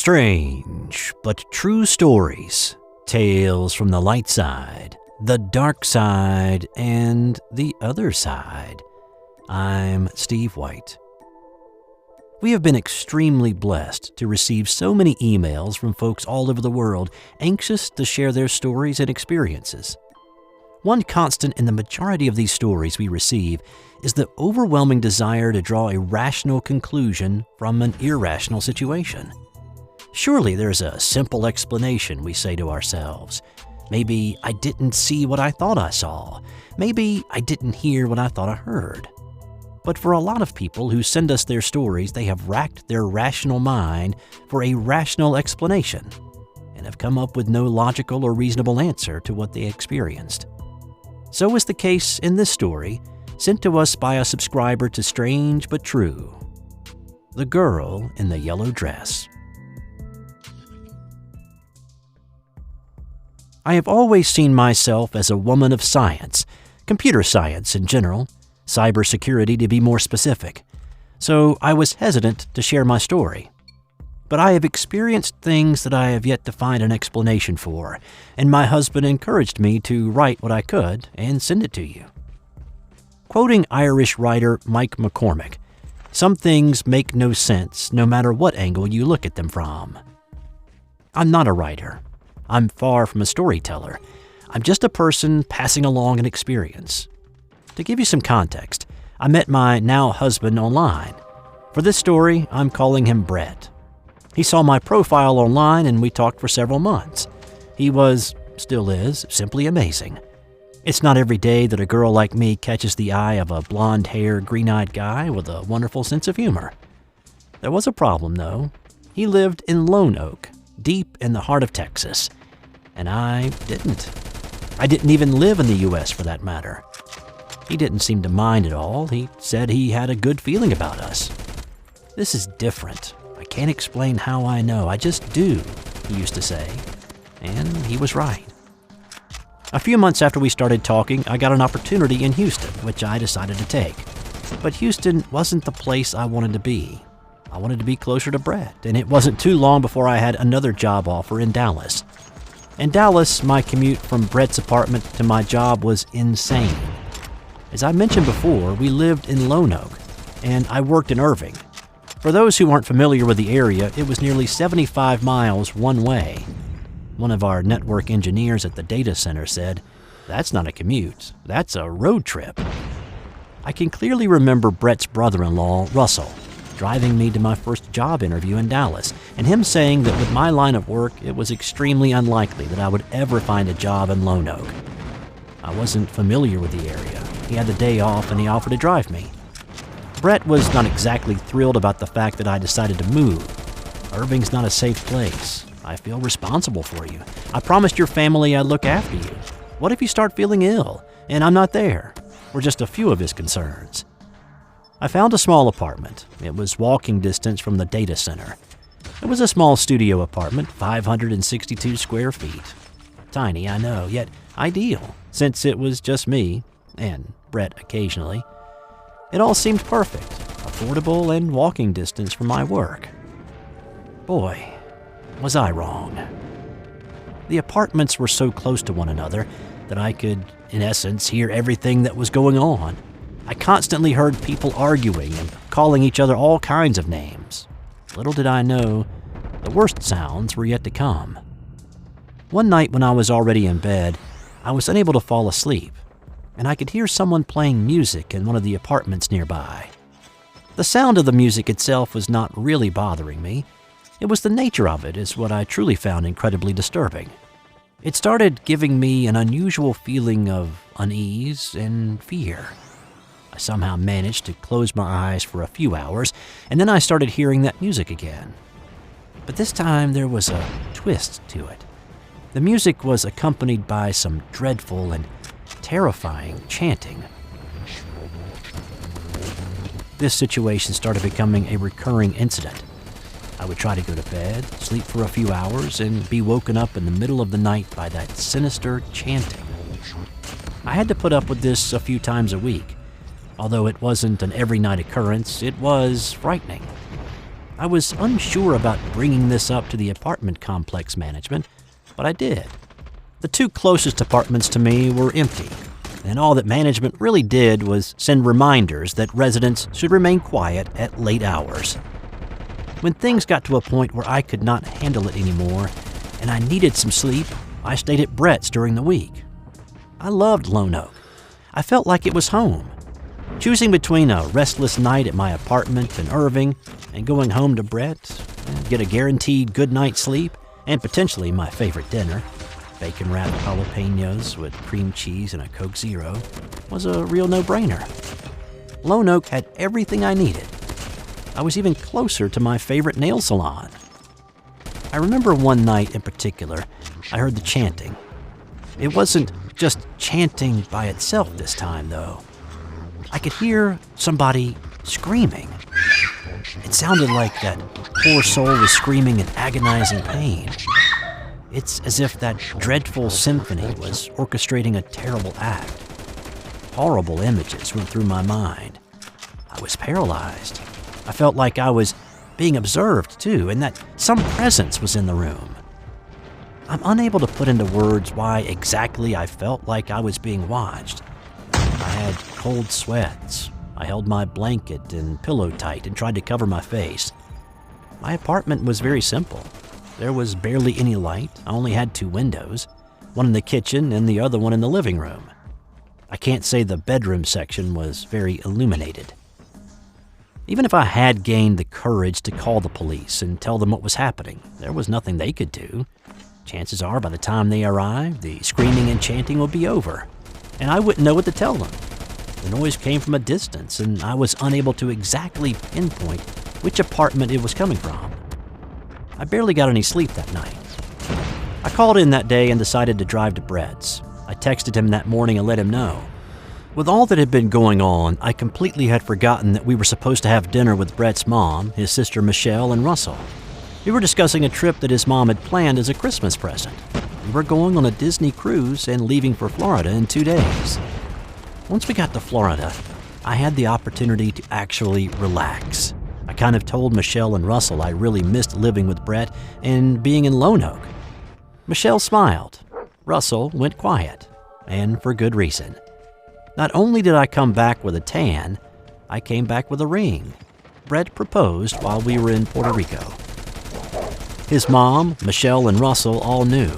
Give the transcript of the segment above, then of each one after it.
Strange but true stories, tales from the light side, the dark side, and the other side. I'm Steve White. We have been extremely blessed to receive so many emails from folks all over the world anxious to share their stories and experiences. One constant in the majority of these stories we receive is the overwhelming desire to draw a rational conclusion from an irrational situation. Surely there's a simple explanation, we say to ourselves. Maybe I didn't see what I thought I saw. Maybe I didn't hear what I thought I heard. But for a lot of people who send us their stories, they have racked their rational mind for a rational explanation and have come up with no logical or reasonable answer to what they experienced. So is the case in this story, sent to us by a subscriber to Strange But True. The Girl in the Yellow Dress. I have always seen myself as a woman of science, computer science in general, cybersecurity to be more specific, so I was hesitant to share my story. But I have experienced things that I have yet to find an explanation for, and my husband encouraged me to write what I could and send it to you. Quoting Irish writer Mike McCormick, some things make no sense no matter what angle you look at them from. I'm not a writer. I'm far from a storyteller. I'm just a person passing along an experience. To give you some context, I met my now husband online. For this story, I'm calling him Brett. He saw my profile online and we talked for several months. He was, still is, simply amazing. It's not every day that a girl like me catches the eye of a blonde-haired, green-eyed guy with a wonderful sense of humor. There was a problem, though. He lived in Lone Oak, deep in the heart of Texas. And I didn't. I didn't even live in the U.S. for that matter. He didn't seem to mind at all. He said he had a good feeling about us. This is different. I can't explain how I know. I just do, he used to say. And he was right. A few months after we started talking, I got an opportunity in Houston, which I decided to take. But Houston wasn't the place I wanted to be. I wanted to be closer to Brett, and it wasn't too long before I had another job offer in Dallas. In Dallas, my commute from Brett's apartment to my job was insane. As I mentioned before, we lived in Lone Oak, and I worked in Irving. For those who aren't familiar with the area, it was nearly 75 miles one way. One of our network engineers at the data center said, "That's not a commute, that's a road trip." I can clearly remember Brett's brother-in-law, Russell, driving me to my first job interview in Dallas, and him saying that with my line of work, it was extremely unlikely that I would ever find a job in Lone Oak. I wasn't familiar with the area. He had the day off and he offered to drive me. Brett was not exactly thrilled about the fact that I decided to move. Irving's not a safe place. I feel responsible for you. I promised your family I'd look after you. What if you start feeling ill and I'm not there? Were just a few of his concerns. I found a small apartment. It was walking distance from the data center. It was a small studio apartment, 562 square feet. Tiny, I know, yet ideal, since it was just me, and Brett occasionally. It all seemed perfect, affordable and walking distance from my work. Boy, was I wrong. The apartments were so close to one another that I could, in essence, hear everything that was going on. I constantly heard people arguing and calling each other all kinds of names. Little did I know, the worst sounds were yet to come. One night when I was already in bed, I was unable to fall asleep, and I could hear someone playing music in one of the apartments nearby. The sound of the music itself was not really bothering me. It was the nature of it is what I truly found incredibly disturbing. It started giving me an unusual feeling of unease and fear. I somehow managed to close my eyes for a few hours, and then I started hearing that music again. But this time there was a twist to it. The music was accompanied by some dreadful and terrifying chanting. This situation started becoming a recurring incident. I would try to go to bed, sleep for a few hours, and be woken up in the middle of the night by that sinister chanting. I had to put up with this a few times a week. Although it wasn't an every night occurrence, it was frightening. I was unsure about bringing this up to the apartment complex management, but I did. The two closest apartments to me were empty, and all that management really did was send reminders that residents should remain quiet at late hours. When things got to a point where I could not handle it anymore, and I needed some sleep, I stayed at Brett's during the week. I loved Lone Oak. I felt like it was home. Choosing between a restless night at my apartment in Irving and going home to Brett and get a guaranteed good night's sleep and potentially my favorite dinner, bacon-wrapped jalapenos with cream cheese and a Coke Zero, was a real no-brainer. Lone Oak had everything I needed. I was even closer to my favorite nail salon. I remember one night in particular, I heard the chanting. It wasn't just chanting by itself this time, though. I could hear somebody screaming. It sounded like that poor soul was screaming in agonizing pain. It's as if that dreadful symphony was orchestrating a terrible act. Horrible images went through my mind. I was paralyzed. I felt like I was being observed, too, and that some presence was in the room. I'm unable to put into words why exactly I felt like I was being watched. I had cold sweats. I held my blanket and pillow tight and tried to cover my face. My apartment was very simple. There was barely any light. I only had 2 windows, one in the kitchen and the other one in the living room. I can't say the bedroom section was very illuminated. Even if I had gained the courage to call the police and tell them what was happening, there was nothing they could do. Chances are by the time they arrived, the screaming and chanting would be over, and I wouldn't know what to tell them. The noise came from a distance, and I was unable to exactly pinpoint which apartment it was coming from. I barely got any sleep that night. I called in that day and decided to drive to Brett's. I texted him that morning and let him know. With all that had been going on, I completely had forgotten that we were supposed to have dinner with Brett's mom, his sister Michelle, and Russell. We were discussing a trip that his mom had planned as a Christmas present. We were going on a Disney cruise and leaving for Florida in 2 days. Once we got to Florida, I had the opportunity to actually relax. I kind of told Michelle and Russell I really missed living with Brett and being in Lone Oak. Michelle smiled. Russell went quiet, and for good reason. Not only did I come back with a tan, I came back with a ring. Brett proposed while we were in Puerto Rico. His mom, Michelle, and Russell all knew.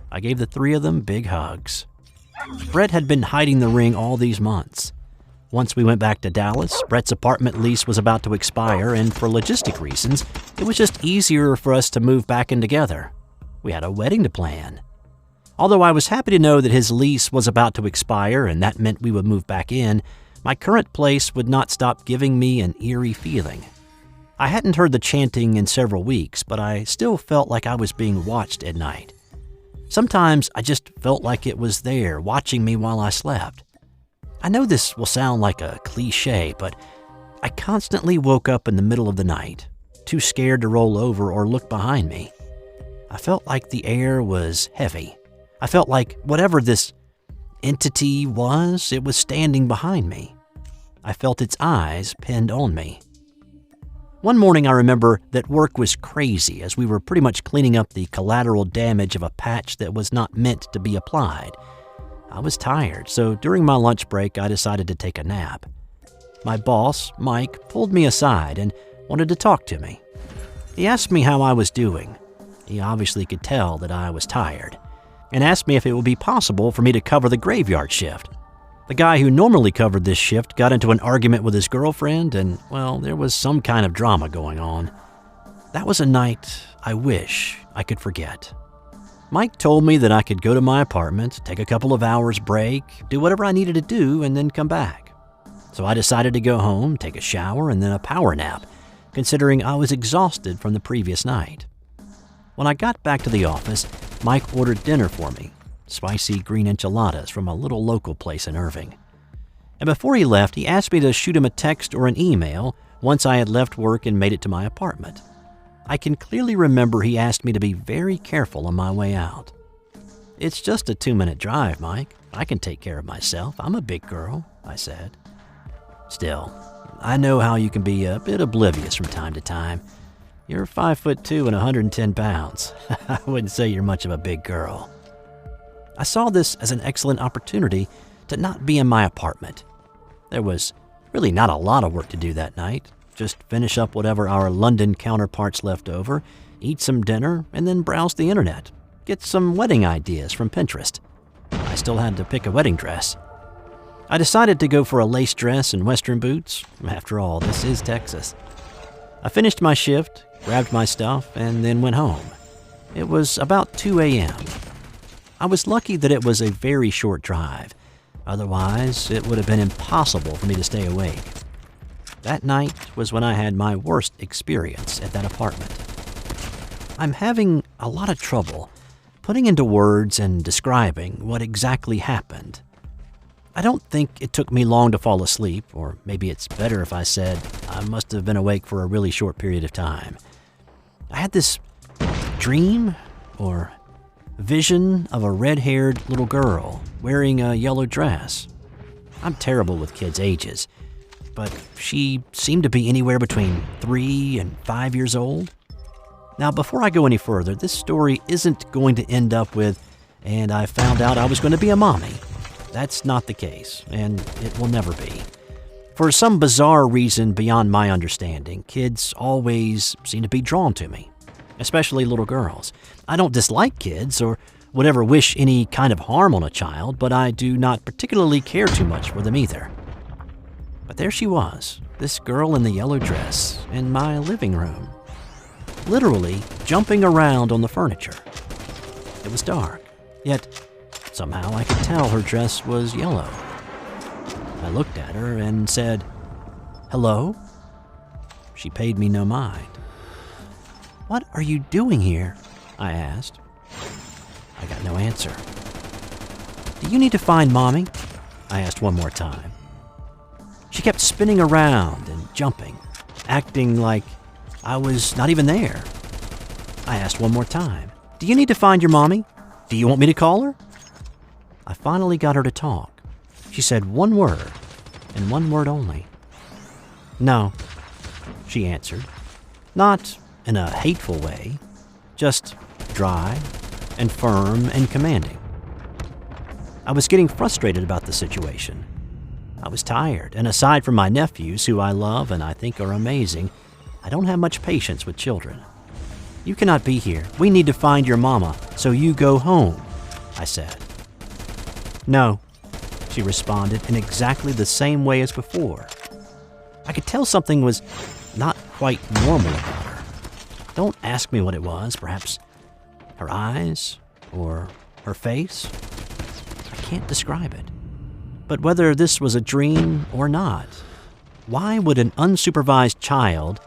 I gave the 3 of them big hugs. Brett had been hiding the ring all these months. Once we went back to Dallas, Brett's apartment lease was about to expire, and for logistic reasons, it was just easier for us to move back in together. We had a wedding to plan. Although I was happy to know that his lease was about to expire and that meant we would move back in, my current place would not stop giving me an eerie feeling. I hadn't heard the chanting in several weeks, but I still felt like I was being watched at night. Sometimes I just felt like it was there, watching me while I slept. I know this will sound like a cliche, but I constantly woke up in the middle of the night, too scared to roll over or look behind me. I felt like the air was heavy. I felt like whatever this entity was, it was standing behind me. I felt its eyes pinned on me. One morning I remember that work was crazy as we were pretty much cleaning up the collateral damage of a patch that was not meant to be applied. I was tired, so during my lunch break I decided to take a nap. My boss, Mike, pulled me aside and wanted to talk to me. He asked me how I was doing. He obviously could tell that I was tired, and asked me if it would be possible for me to cover the graveyard shift. The guy who normally covered this shift got into an argument with his girlfriend, and, well, there was some kind of drama going on. That was a night I wish I could forget. Mike told me that I could go to my apartment, take a couple of hours break, do whatever I needed to do, and then come back. So I decided to go home, take a shower, and then a power nap, considering I was exhausted from the previous night. When I got back to the office, Mike ordered dinner for me. Spicy green enchiladas from a little local place in Irving. And before he left, he asked me to shoot him a text or an email once I had left work and made it to my apartment. I can clearly remember he asked me to be very careful on my way out. "It's just a 2-minute drive, Mike. I can take care of myself. I'm a big girl," I said. Still, I know how you can be a bit oblivious from time to time. You're 5'2" and 110 pounds. I wouldn't say you're much of a big girl. I saw this as an excellent opportunity to not be in my apartment. There was really not a lot of work to do that night. Just finish up whatever our London counterparts left over, eat some dinner, and then browse the internet. Get some wedding ideas from Pinterest. I still had to pick a wedding dress. I decided to go for a lace dress and Western boots. After all, this is Texas. I finished my shift, grabbed my stuff, and then went home. It was about 2 a.m. I was lucky that it was a very short drive. Otherwise, it would have been impossible for me to stay awake. That night was when I had my worst experience at that apartment. I'm having a lot of trouble putting into words and describing what exactly happened. I don't think it took me long to fall asleep, or maybe it's better if I said I must have been awake for a really short period of time. I had this dream or vision of a red-haired little girl wearing a yellow dress. I'm terrible with kids' ages, but she seemed to be anywhere between 3 and 5 years old. Now, before I go any further, this story isn't going to end up with, and I found out I was going to be a mommy. That's not the case, and it will never be. For some bizarre reason beyond my understanding, kids always seem to be drawn to me, especially little girls. I don't dislike kids or would ever wish any kind of harm on a child, but I do not particularly care too much for them either. But there she was, this girl in the yellow dress, in my living room, literally jumping around on the furniture. It was dark, yet somehow I could tell her dress was yellow. I looked at her and said, "Hello?" She paid me no mind. "What are you doing here?" I asked. I got no answer. "Do you need to find Mommy?" I asked one more time. She kept spinning around and jumping, acting like I was not even there. I asked one more time, "Do you need to find your mommy? Do you want me to call her?" I finally got her to talk. She said one word, and one word only. "No," she answered. Not in a hateful way, just dry and firm and commanding. I was getting frustrated about the situation. I was tired, and aside from my nephews, who I love and I think are amazing, I don't have much patience with children. "You cannot be here. We need to find your mama, so you go home," I said. "No," she responded in exactly the same way as before. I could tell something was not quite normal about her. Don't ask me what it was, perhaps her eyes or her face. I can't describe it. But whether this was a dream or not, why would an unsupervised child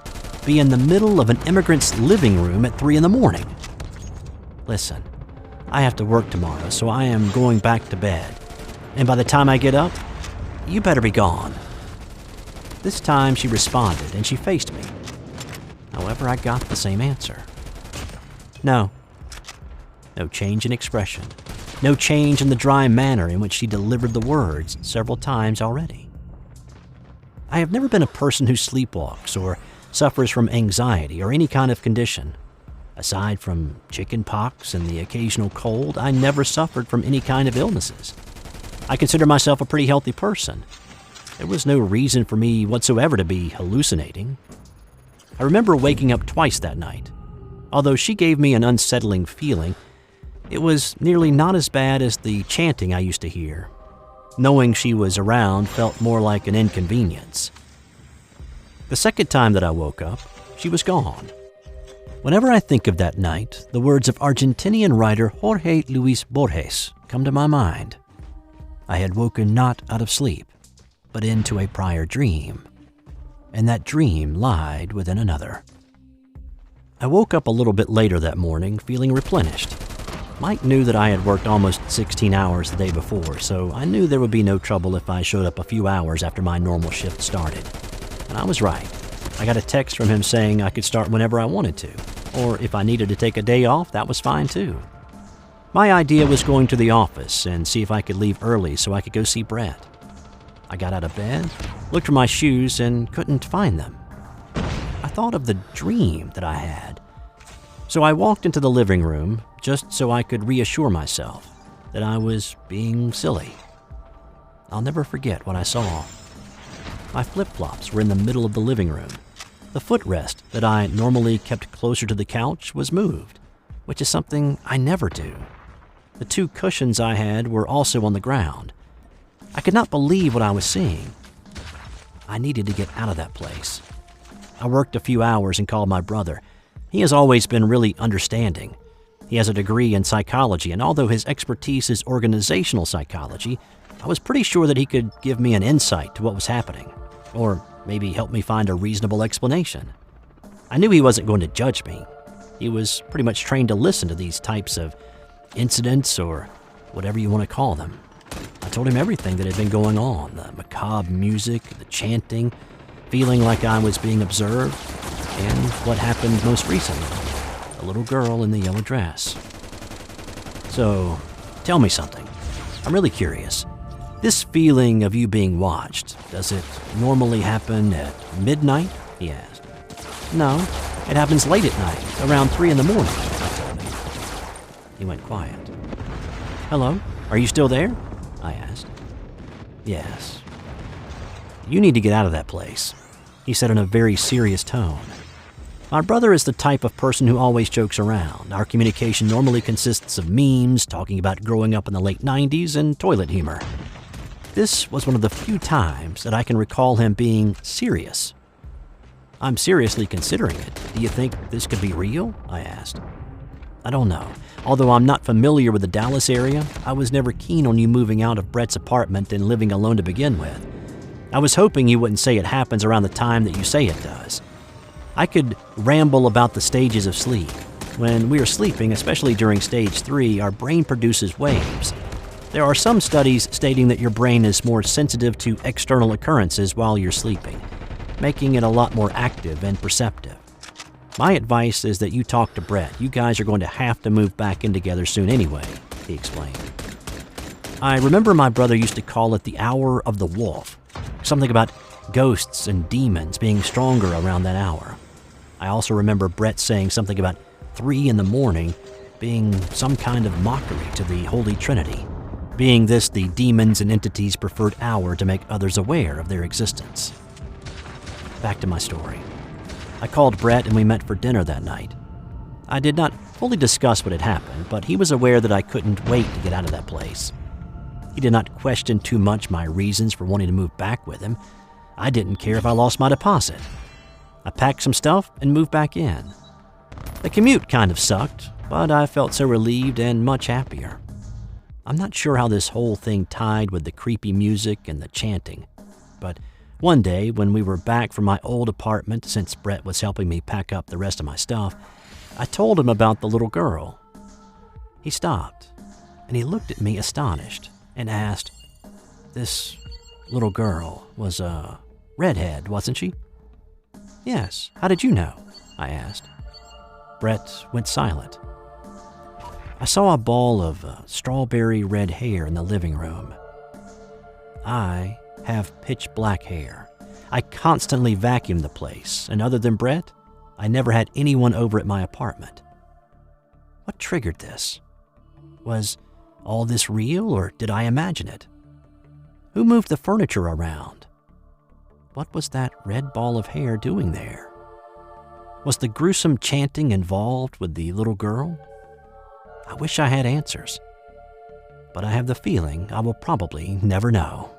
be in the middle of an immigrant's living room at 3 a.m? Listen, I have to work tomorrow, so I am going back to bed. And by the time I get up, you better be gone. This time she responded and she faced me. However, I got the same answer. No. No change in expression. No change in the dry manner in which she delivered the words several times already. I have never been a person who sleepwalks or suffers from anxiety or any kind of condition. Aside from chicken pox and the occasional cold, I never suffered from any kind of illnesses. I consider myself a pretty healthy person. There was no reason for me whatsoever to be hallucinating. I remember waking up twice that night. Although she gave me an unsettling feeling, it was nearly not as bad as the chanting I used to hear. Knowing she was around felt more like an inconvenience. The second time that I woke up, she was gone. Whenever I think of that night, the words of Argentinian writer Jorge Luis Borges come to my mind. I had woken not out of sleep, but into a prior dream, and that dream lied within another. I woke up a little bit later that morning feeling replenished. Mike knew that I had worked almost 16 hours the day before, so I knew there would be no trouble if I showed up a few hours after my normal shift started. And I was right. I got a text from him saying I could start whenever I wanted to, or if I needed to take a day off, that was fine too. My idea was going to the office and see if I could leave early so I could go see Brett. I got out of bed, looked for my shoes, and couldn't find them. I thought of the dream that I had. So I walked into the living room just so I could reassure myself that I was being silly. I'll never forget what I saw. My flip-flops were in the middle of the living room. The footrest that I normally kept closer to the couch was moved, which is something I never do. The 2 cushions I had were also on the ground. I could not believe what I was seeing. I needed to get out of that place. I worked a few hours and called my brother. He has always been really understanding. He has a degree in psychology, and although his expertise is organizational psychology, I was pretty sure that he could give me an insight to what was happening, or maybe help me find a reasonable explanation. I knew he wasn't going to judge me. He was pretty much trained to listen to these types of incidents, or whatever you want to call them. I told him everything that had been going on, the macabre music, the chanting, feeling like I was being observed, and what happened most recently, the little girl in the yellow dress. So, tell me something. I'm really curious. This feeling of you being watched, does it normally happen at midnight? He asked. No, it happens late at night, around 3 in the morning, I told him. He went quiet. Hello, are you still there? I asked. Yes. You need to get out of that place, he said in a very serious tone. My brother is the type of person who always jokes around. Our communication normally consists of memes, talking about growing up in the late 90s, and toilet humor. This was one of the few times that I can recall him being serious. I'm seriously considering it. Do you think this could be real? I asked. I don't know. Although I'm not familiar with the Dallas area, I was never keen on you moving out of Brett's apartment and living alone to begin with. I was hoping you wouldn't say it happens around the time that you say it does. I could ramble about the stages of sleep. When we are sleeping, especially during stage 3, our brain produces waves. There are some studies stating that your brain is more sensitive to external occurrences while you're sleeping, making it a lot more active and perceptive. My advice is that you talk to Brett. You guys are going to have to move back in together soon anyway, he explained. I remember my brother used to call it the hour of the wolf, something about ghosts and demons being stronger around that hour. I also remember Brett saying something about 3 in the morning being some kind of mockery to the Holy Trinity, being this the demons and entities' preferred hour to make others aware of their existence. Back to my story. I called Brett and we met for dinner that night. I did not fully discuss what had happened, but he was aware that I couldn't wait to get out of that place. He did not question too much my reasons for wanting to move back with him. I didn't care if I lost my deposit. I packed some stuff and moved back in. The commute kind of sucked, but I felt so relieved and much happier. I'm not sure how this whole thing tied with the creepy music and the chanting, but one day when we were back from my old apartment, since Brett was helping me pack up the rest of my stuff, I told him about the little girl. He stopped, and he looked at me astonished and asked, "This little girl was a redhead, wasn't she?" "Yes. How did you know?" I asked. Brett went silent. I saw a ball of strawberry red hair in the living room. I have pitch black hair. I constantly vacuum the place, and other than Brett, I never had anyone over at my apartment. What triggered this? Was all this real, or did I imagine it? Who moved the furniture around? What was that red ball of hair doing there? Was the gruesome chanting involved with the little girl? I wish I had answers, but I have the feeling I will probably never know.